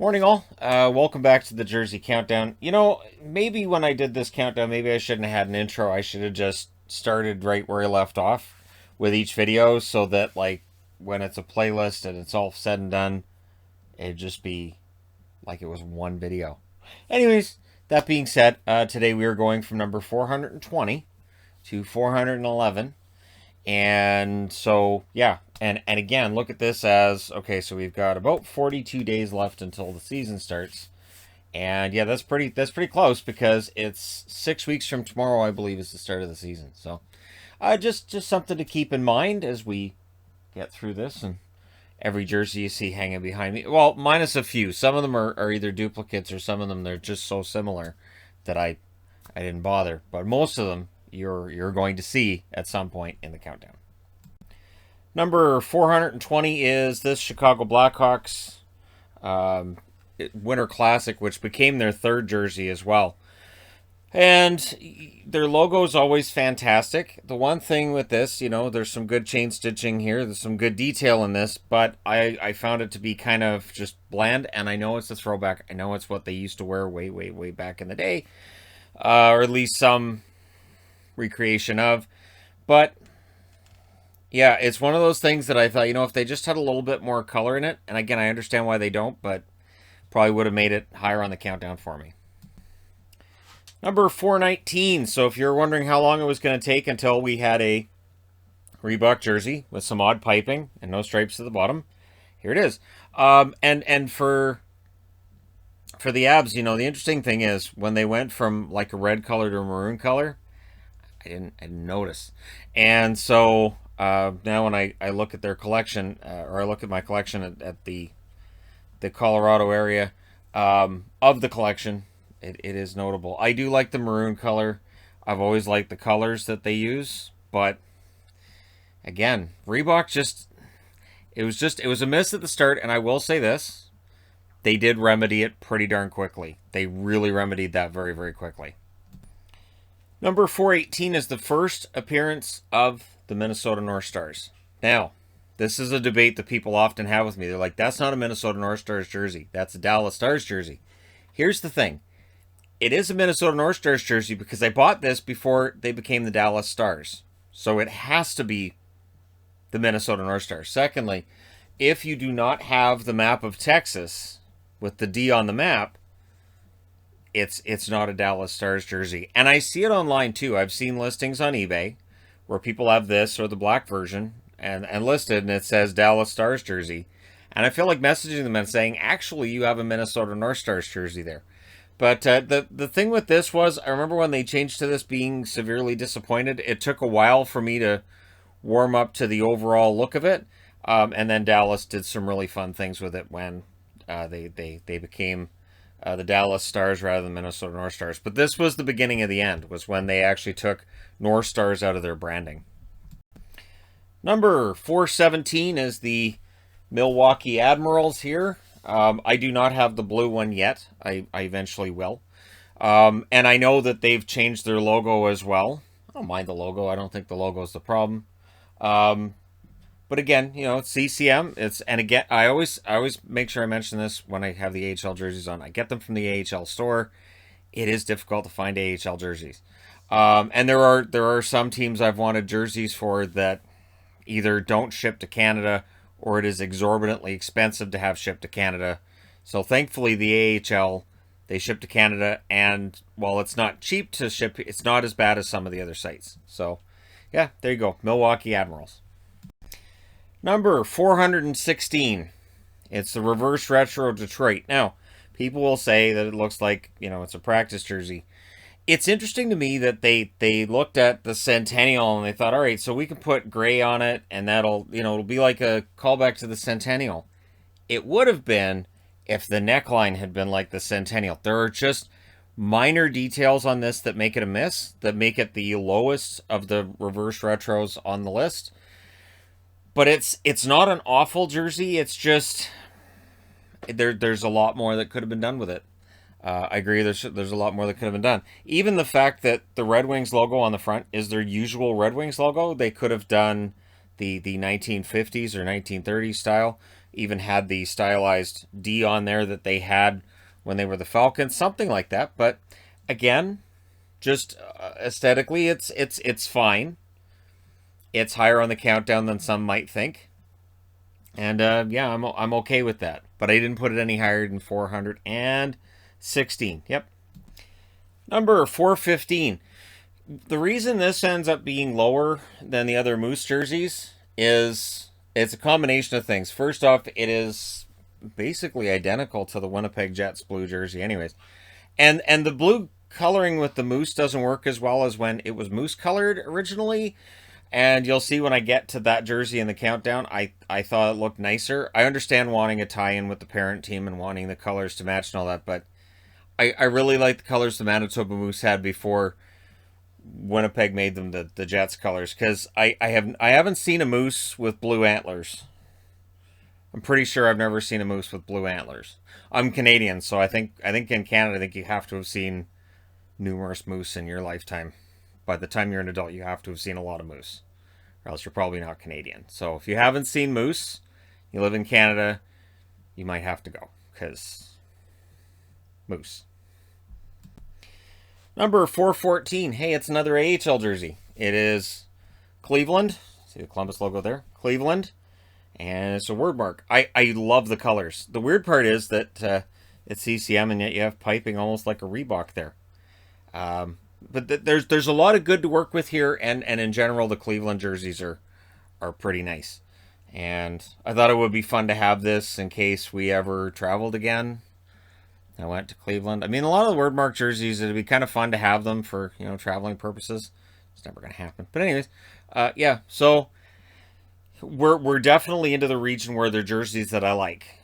Morning, all. Welcome back to the Jersey Countdown. Maybe when I did this countdown, maybe I shouldn't have had an intro. I should have just started right where I left off with each video so that, like, when it's a playlist and it's all said and done, it'd just be like it was one video. Anyways, that being said, today we are going from number 420 to 411. And so, yeah, and again, look at this as, okay, so we've got about 42 days left until the season starts. And yeah, that's pretty close because it's 6 weeks from tomorrow, I believe, is the start of the season. So, just something to keep in mind as we get through this. And every jersey you see hanging behind me, well, minus a few. Some of them are either duplicates or some of them they're just so similar that I didn't bother. But most of them you're going to see at some point in the countdown. Number 420 is this Chicago Blackhawks Winter Classic, which became their third jersey as well. And their logo is always fantastic. The one thing with this, there's some good chain stitching here. There's some good detail in this, but I found it to be kind of just bland. And I know it's a throwback. I know it's what they used to wear way, way, way back in the day. Or at least some recreation of. But yeah, it's one of those things that I thought, if they just had a little bit more color in it, and again, I understand why they don't, but probably would have made it higher on the countdown for me. Number 419. So if you're wondering how long it was going to take until we had a Reebok jersey with some odd piping and no stripes at the bottom, here it is. And for the Abs, the interesting thing is when they went from like a red color to a maroon color, I didn't notice. And so now when I look at their collection, or I look at my collection at the Colorado area of the collection, it is notable. I do like the maroon color. I've always liked the colors that they use, but again, Reebok it was a miss at the start, and I will say this, they did remedy it pretty darn quickly. They really remedied that very, very quickly. Number 418 is the first appearance of the Minnesota North Stars. Now, this is a debate that people often have with me. They're like, that's not a Minnesota North Stars jersey. That's a Dallas Stars jersey. Here's the thing. It is a Minnesota North Stars jersey because I bought this before they became the Dallas Stars. So it has to be the Minnesota North Stars. Secondly, if you do not have the map of Texas with the D on the map, it's not a Dallas Stars jersey. And I see it online too. I've seen listings on eBay where people have this or the black version and listed, and it says Dallas Stars jersey. And I feel like messaging them and saying, actually, you have a Minnesota North Stars jersey there. But the thing with this was, I remember when they changed to this being severely disappointed. It took a while for me to warm up to the overall look of it. And then Dallas did some really fun things with it when they became the Dallas Stars rather than Minnesota North Stars. But this was the beginning of the end, was when they actually took North Stars out of their branding. Number 417 is the Milwaukee Admirals here. I do not have the blue one yet. I eventually will. And I know that they've changed their logo as well. I don't mind the logo. I don't think the logo is the problem. But again, it's CCM. And again, I always make sure I mention this when I have the AHL jerseys on. I get them from the AHL store. It is difficult to find AHL jerseys. And there are some teams I've wanted jerseys for that either don't ship to Canada or it is exorbitantly expensive to have shipped to Canada. So thankfully the AHL, they ship to Canada, and while it's not cheap to ship, it's not as bad as some of the other sites. So yeah, there you go. Milwaukee Admirals. Number 416. It's the reverse retro Detroit. Now, people will say that it looks like, it's a practice jersey. It's interesting to me that they looked at the Centennial and they thought, all right, so we can put gray on it and that'll, it'll be like a callback to the Centennial. It would have been if the neckline had been like the Centennial. There are just minor details on this that make it a miss, that make it the lowest of the reverse retros on the list. But it's not an awful jersey. It's just there's a lot more that could have been done with it. I agree. There's a lot more that could have been done. Even the fact that the Red Wings logo on the front is their usual Red Wings logo. They could have done the 1950s or 1930s style. even had the stylized D on there that they had when they were the Falcons, something like that. But again, just aesthetically, it's fine. It's higher on the countdown than some might think, and yeah, I'm okay with that. But I didn't put it any higher than 416. Yep. Number 415. The reason this ends up being lower than the other Moose jerseys is it's a combination of things. First off, it is basically identical to the Winnipeg Jets blue jersey anyways. And the blue coloring with the Moose doesn't work as well as when it was Moose colored originally. And you'll see when I get to that jersey in the countdown, I thought it looked nicer. I understand wanting a tie-in with the parent team and wanting the colors to match and all that, but I really like the colors the Manitoba Moose had before Winnipeg made them the Jets colors, because I haven't seen a moose with blue antlers. I'm pretty sure I've never seen a moose with blue antlers. I'm Canadian, so I think in Canada, I think you have to have seen numerous moose in your lifetime. By the time you're an adult, you have to have seen a lot of moose, or else you're probably not Canadian. So if you haven't seen moose, you live in Canada, you might have to go, because moose. Number 414. Hey, it's another AHL jersey. It is Cleveland. See the Columbus logo there? Cleveland. And it's a word mark. I love the colors. The weird part is that it's CCM, and yet you have piping almost like a Reebok there. But there's a lot of good to work with here, and in general, the Cleveland jerseys are pretty nice. And I thought it would be fun to have this in case we ever traveled again. I went to Cleveland. I mean, a lot of the word mark jerseys, it'd be kind of fun to have them for, traveling purposes. It's never going to happen. But anyways, yeah, so we're definitely into the region where there are jerseys that I like.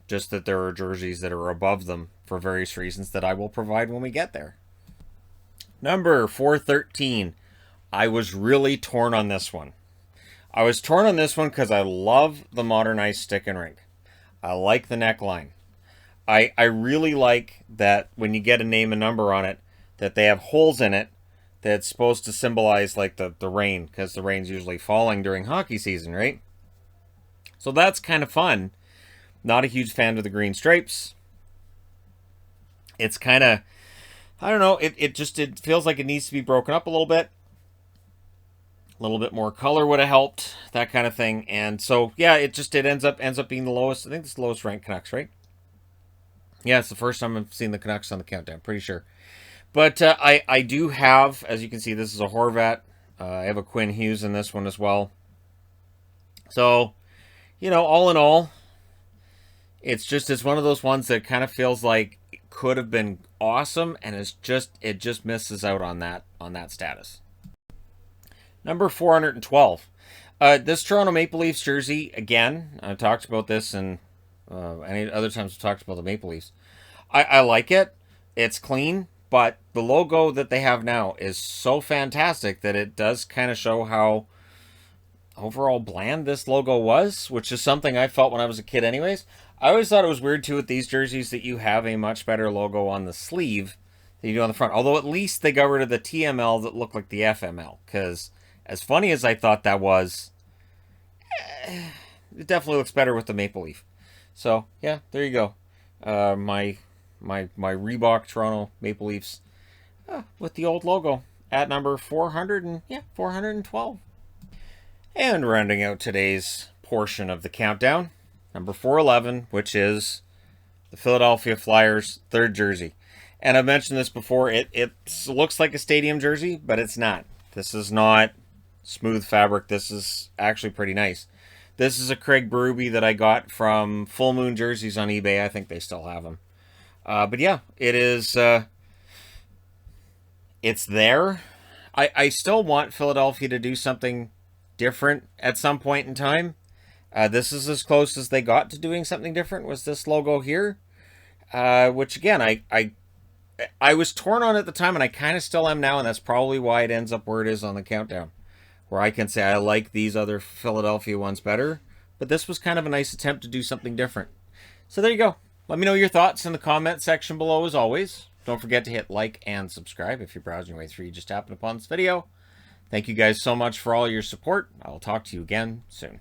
Just that there are jerseys that are above them for various reasons that I will provide when we get there. Number 413. I was really torn on this one. I was torn on this one because I love the modernized stick and rink. I like the neckline. I really like that when you get a name and number on it, that they have holes in it that's supposed to symbolize like the rain, because the rain's usually falling during hockey season, right? So that's kind of fun. Not a huge fan of the green stripes. It's kind of, I don't know, it feels like it needs to be broken up a little bit. A little bit more color would have helped, that kind of thing. And so, yeah, it ends up being the lowest. I think it's the lowest ranked Canucks, right? Yeah, it's the first time I've seen the Canucks on the countdown, pretty sure. But I do have, as you can see, this is a Horvat. I have a Quinn Hughes in this one as well. So, all in all, it's one of those ones that kind of feels like it could have been awesome, and it just misses out on that status. Number 412. This Toronto Maple Leafs jersey, again, I talked about this, and any other times we've talked about the Maple Leafs. I like it. It's clean, but the logo that they have now is so fantastic that it does kind of show how overall bland this logo was, which is something I felt when I was a kid anyways. I always thought it was weird, too, with these jerseys that you have a much better logo on the sleeve than you do on the front. Although at least they got rid of the TML that looked like the FML, because as funny as I thought that was, it definitely looks better with the Maple Leaf. So, yeah, there you go. My Reebok Toronto Maple Leafs with the old logo at number 412. And rounding out today's portion of the countdown, number 411, which is the Philadelphia Flyers' third jersey. And I've mentioned this before, it looks like a stadium jersey, but it's not. This is not smooth fabric. This is actually pretty nice. This is a Craig Berube that I got from Full Moon Jerseys on eBay. I think they still have them. But yeah, it is. It's there. I still want Philadelphia to do something different at some point in time. This is as close as they got to doing something different, was this logo here. Which again, I was torn on at the time, and I kind of still am now, and that's probably why it ends up where it is on the countdown. Where I can say I like these other Philadelphia ones better, but this was kind of a nice attempt to do something different. So there you go. Let me know your thoughts in the comment section below as always. Don't forget to hit like and subscribe if you're browsing your way through. You just happened upon this video. Thank you guys so much for all your support. I will talk to you again soon.